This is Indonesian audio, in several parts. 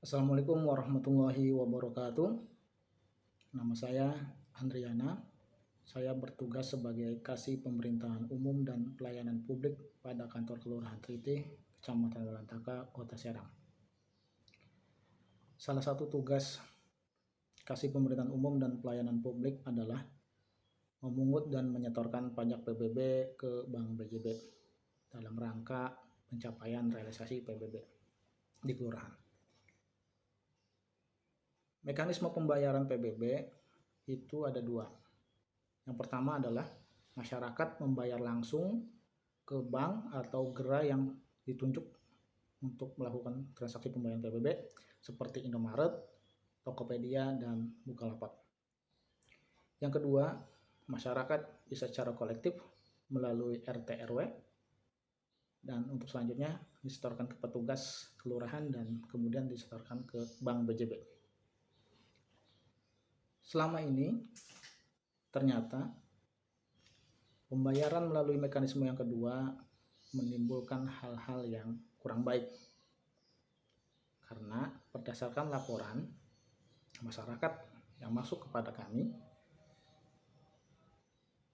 Assalamualaikum warahmatullahi wabarakatuh. Nama saya Andriana. Saya bertugas sebagai Kasih Pemerintahan Umum dan Pelayanan Publik pada Kantor Kelurahan Tritih, Kecamatan Walantaka, Kota Serang. Salah satu tugas Kasih Pemerintahan Umum dan Pelayanan Publik adalah memungut dan menyetorkan pajak PBB ke Bank BJB dalam rangka pencapaian realisasi PBB di kelurahan. Mekanisme pembayaran PBB itu ada dua. Yang pertama adalah masyarakat membayar langsung ke bank atau gerai yang ditunjuk untuk melakukan transaksi pembayaran PBB seperti Indomaret, Tokopedia, dan Bukalapak. Yang kedua, masyarakat bisa secara kolektif melalui RT RW, dan untuk selanjutnya disetorkan ke petugas kelurahan dan kemudian disetorkan ke Bank BJB. Selama ini ternyata pembayaran melalui mekanisme yang kedua menimbulkan hal-hal yang kurang baik, karena berdasarkan laporan masyarakat yang masuk kepada kami,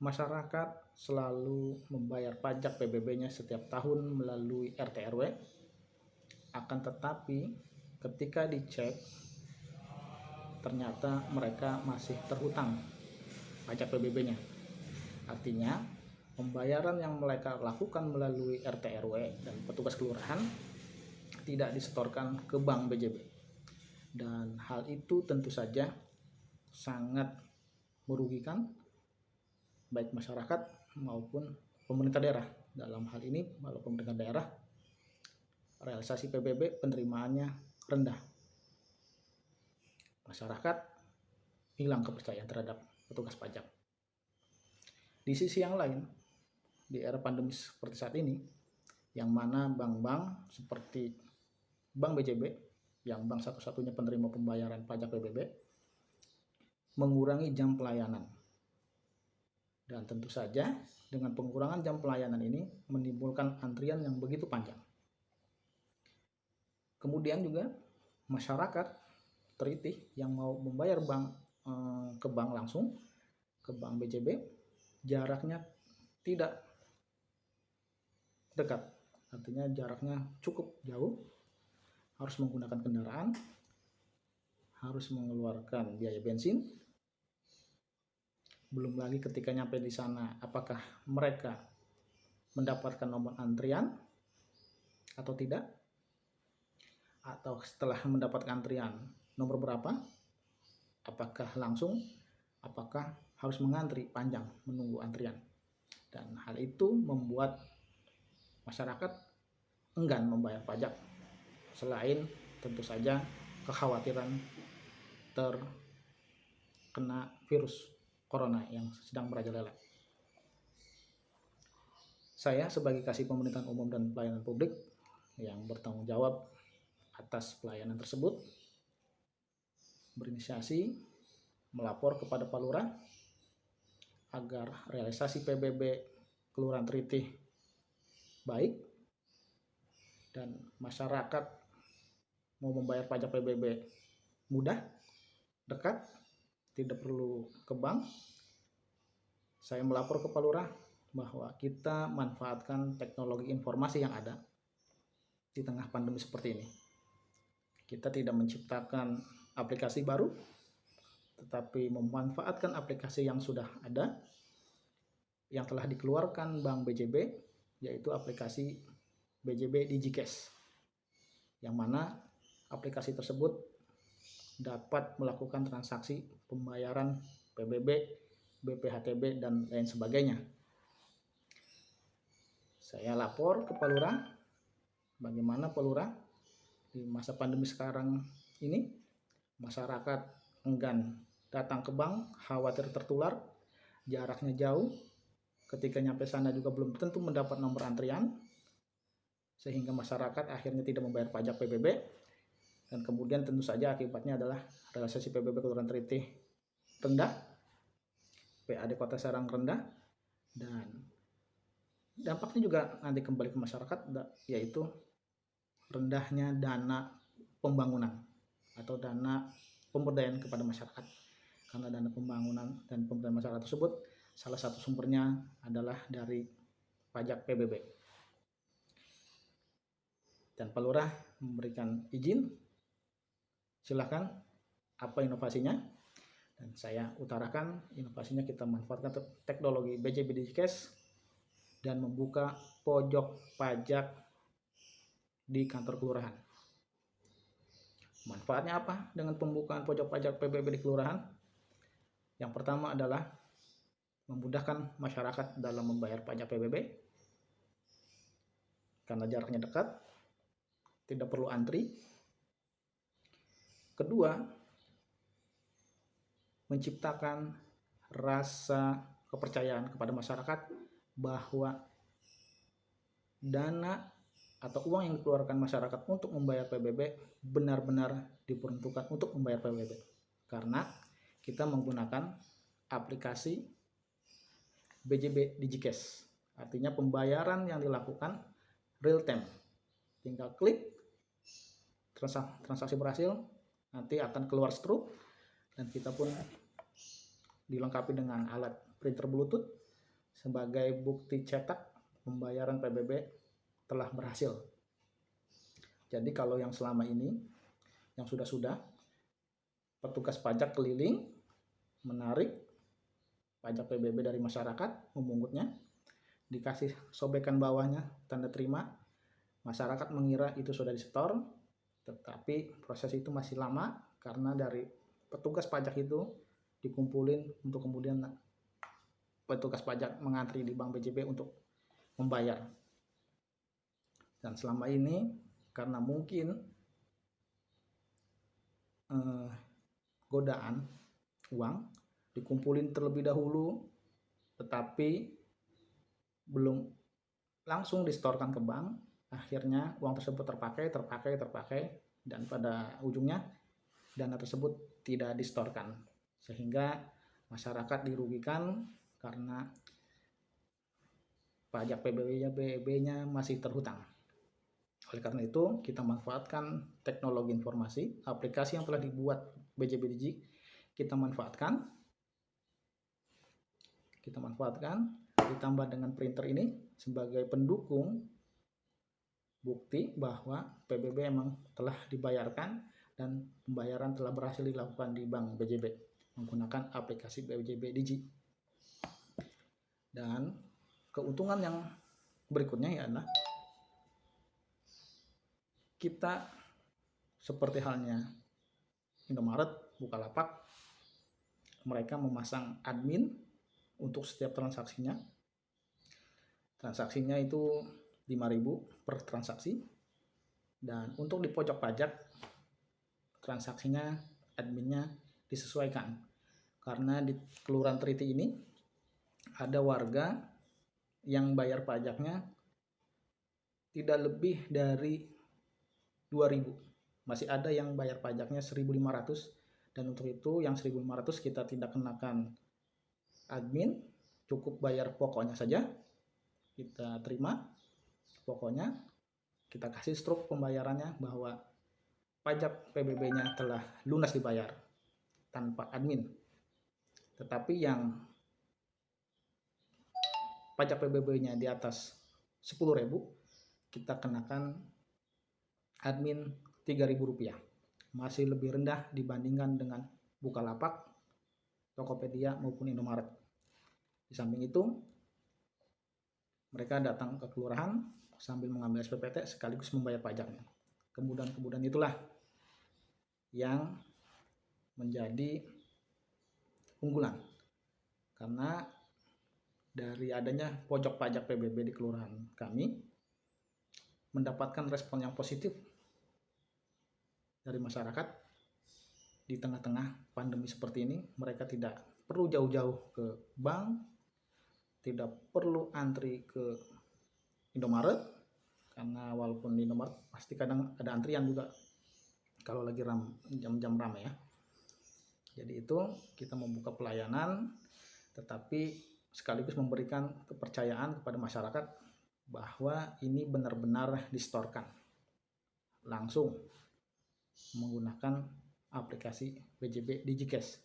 masyarakat selalu membayar pajak PBB-nya setiap tahun melalui RT RW, akan tetapi ketika dicek ternyata mereka masih terhutang pajak PBB-nya. Artinya, pembayaran yang mereka lakukan melalui RT RW dan petugas kelurahan tidak disetorkan ke Bank BJB. Dan hal itu tentu saja sangat merugikan baik masyarakat maupun pemerintah daerah. Dalam hal ini, kalau pemerintah daerah, realisasi PBB penerimaannya rendah. Masyarakat hilang kepercayaan terhadap petugas pajak. Di sisi yang lain, di era pandemi seperti saat ini, yang mana bank-bank seperti Bank BJB, yang bank satu-satunya penerima pembayaran pajak PBB, mengurangi jam pelayanan. Dan tentu saja dengan pengurangan jam pelayanan ini menimbulkan antrian yang begitu panjang. Kemudian juga masyarakat Tritih yang mau membayar ke bank langsung, ke Bank BJB, jaraknya tidak dekat, artinya jaraknya cukup jauh, harus menggunakan kendaraan, harus mengeluarkan biaya bensin. Belum lagi ketika nyampe di sana, apakah mereka mendapatkan nomor antrian atau tidak, atau setelah mendapatkan antrian nomor berapa, apakah langsung, apakah harus mengantri panjang menunggu antrian. Dan hal itu membuat masyarakat enggan membayar pajak, selain tentu saja kekhawatiran terkena virus corona yang sedang merajalela. Saya sebagai Kasih Pemerintahan Umum dan Pelayanan Publik yang bertanggung jawab atas pelayanan tersebut, berinisiasi melapor kepada Pak Lurah agar realisasi PBB Kelurahan Tritih baik dan masyarakat mau membayar pajak PBB mudah, dekat, tidak perlu ke bank. Saya melapor ke Pak Lurah bahwa kita manfaatkan teknologi informasi yang ada di tengah pandemi seperti ini. Kita tidak menciptakan aplikasi baru, tetapi memanfaatkan aplikasi yang sudah ada, yang telah dikeluarkan Bank BJB, yaitu aplikasi BJB DigiCash, yang mana aplikasi tersebut dapat melakukan transaksi pembayaran PBB, BPHTB, dan lain sebagainya. Saya lapor ke Pak Lurah, bagaimana Pak Lurah di masa pandemi sekarang ini masyarakat enggan datang ke bank, khawatir tertular, jaraknya jauh, ketika nyampe sana juga belum tentu mendapat nomor antrian, sehingga masyarakat akhirnya tidak membayar pajak PBB, dan kemudian tentu saja akibatnya adalah realisasi PBB Kelurahan Tritih rendah, PAD Kota Serang rendah, dan dampaknya juga nanti kembali ke masyarakat, yaitu rendahnya dana pembangunan. atau dana pemberdayaan kepada masyarakat. Karena dana pembangunan dan pemberdayaan masyarakat tersebut salah satu sumbernya adalah dari pajak PBB. Dan Pak Lurah memberikan izin, silahkan apa inovasinya, dan saya utarakan inovasinya kita manfaatkan teknologi BJB Digicast dan membuka pojok pajak di kantor kelurahan. Manfaatnya apa dengan pembukaan pojok pajak PBB di kelurahan? Yang pertama adalah memudahkan masyarakat dalam membayar pajak PBB karena jaraknya dekat, tidak perlu antri. Kedua, menciptakan rasa kepercayaan kepada masyarakat bahwa dana atau uang yang dikeluarkan masyarakat untuk membayar PBB benar-benar diperuntukkan untuk membayar PBB, karena kita menggunakan aplikasi BJB Digicast. Artinya pembayaran yang dilakukan real time, tinggal klik, transaksi berhasil, nanti akan keluar struk, dan kita pun dilengkapi dengan alat printer Bluetooth sebagai bukti cetak pembayaran PBB telah berhasil. Jadi kalau yang selama ini, yang sudah-sudah, petugas pajak keliling menarik pajak PBB dari masyarakat, memungutnya, dikasih sobekan bawahnya tanda terima, masyarakat mengira itu sudah disetor, tetapi proses itu masih lama karena dari petugas pajak itu dikumpulin untuk kemudian petugas pajak mengantri di Bank BJB untuk membayar. Dan selama ini karena mungkin godaan uang dikumpulin terlebih dahulu, tetapi belum langsung disetorkan ke bank, akhirnya uang tersebut terpakai, dan pada ujungnya dana tersebut tidak disetorkan, sehingga masyarakat dirugikan karena pajak PBB-nya masih terhutang. Oleh karena itu, kita manfaatkan teknologi informasi, aplikasi yang telah dibuat BJB Digi, kita manfaatkan, ditambah dengan printer ini sebagai pendukung bukti bahwa PBB memang telah dibayarkan dan pembayaran telah berhasil dilakukan di Bank BJB menggunakan aplikasi BJB Digi. Dan keuntungan yang berikutnya adalah kita seperti halnya Indomaret, Bukalapak, mereka memasang admin untuk setiap transaksinya. Transaksinya itu 5.000 per transaksi, dan untuk di pojok pajak transaksinya adminnya disesuaikan karena di Kelurahan Triti ini ada warga yang bayar pajaknya tidak lebih dari 2.000, masih ada yang bayar pajaknya 1.500, dan untuk itu yang 1.500 kita tidak kenakan admin, cukup bayar pokoknya saja, kita terima pokoknya, kita kasih struk pembayarannya bahwa pajak PBB-nya telah lunas dibayar tanpa admin. Tetapi yang pajak PBB-nya di atas 10.000, kita kenakan admin Rp3.000, masih lebih rendah dibandingkan dengan Bukalapak, Tokopedia maupun Indomaret. Di samping itu, mereka datang ke kelurahan sambil mengambil SPPT sekaligus membayar pajaknya. Kemudahan-kemudahan itulah yang menjadi unggulan, karena dari adanya pojok pajak PBB di kelurahan kami mendapatkan respon yang positif dari masyarakat. Di tengah-tengah pandemi seperti ini, mereka tidak perlu jauh-jauh ke bank, tidak perlu antri ke Indomaret, karena walaupun di Indomaret pasti kadang ada antrian juga kalau lagi jam-jam ramai ya. Jadi itu kita membuka pelayanan, tetapi sekaligus memberikan kepercayaan kepada masyarakat bahwa ini benar-benar disetorkan langsung menggunakan aplikasi PJB DigiCash.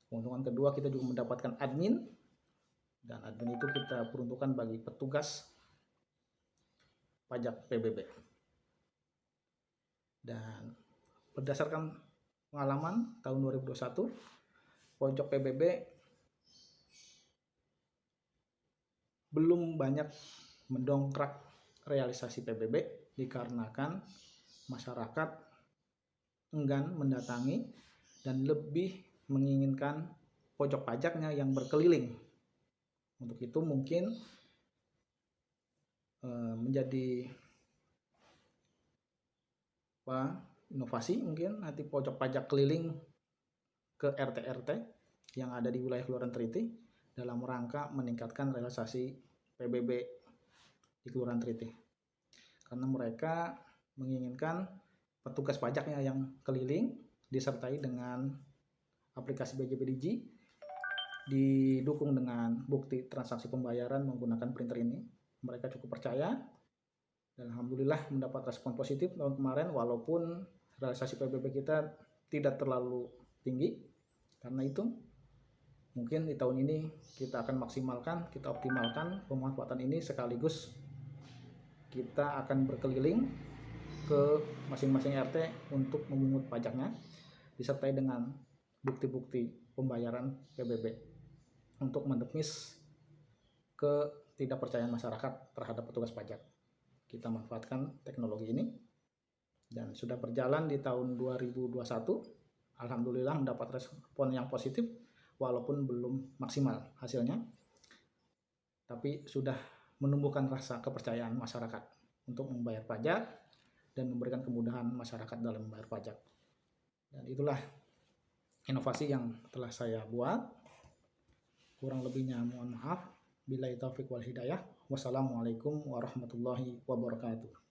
Keuntungan kedua, kita juga mendapatkan admin, dan admin itu kita peruntukkan bagi petugas pajak PBB. Dan berdasarkan pengalaman tahun 2021, pojok PBB belum banyak mendongkrak realisasi PBB dikarenakan masyarakat enggan mendatangi dan lebih menginginkan pojok pajaknya yang berkeliling. Untuk itu mungkin menjadi inovasi, mungkin nanti pojok pajak keliling ke RT-RT yang ada di wilayah Kelurahan Triti dalam rangka meningkatkan realisasi PBB di Kelurahan Triti. Karena mereka menginginkan petugas pajaknya yang keliling disertai dengan aplikasi PJB Digi, didukung dengan bukti transaksi pembayaran menggunakan printer ini. Mereka cukup percaya dan alhamdulillah mendapat respon positif tahun kemarin, walaupun realisasi PBB kita tidak terlalu tinggi. Karena itu mungkin di tahun ini kita akan maksimalkan, kita optimalkan pemanfaatan ini, sekaligus kita akan berkeliling ke masing-masing RT untuk memungut pajaknya disertai dengan bukti-bukti pembayaran PBB untuk menepis ketidakpercayaan masyarakat terhadap petugas pajak. Kita manfaatkan teknologi ini dan sudah berjalan di tahun 2021. Alhamdulillah mendapat respon yang positif walaupun belum maksimal hasilnya, tapi sudah menumbuhkan rasa kepercayaan masyarakat untuk membayar pajak dan memberikan kemudahan masyarakat dalam membayar pajak. Dan itulah inovasi yang telah saya buat. Kurang lebihnya mohon maaf. Billahi taufiq wal hidayah. Wassalamualaikum warahmatullahi wabarakatuh.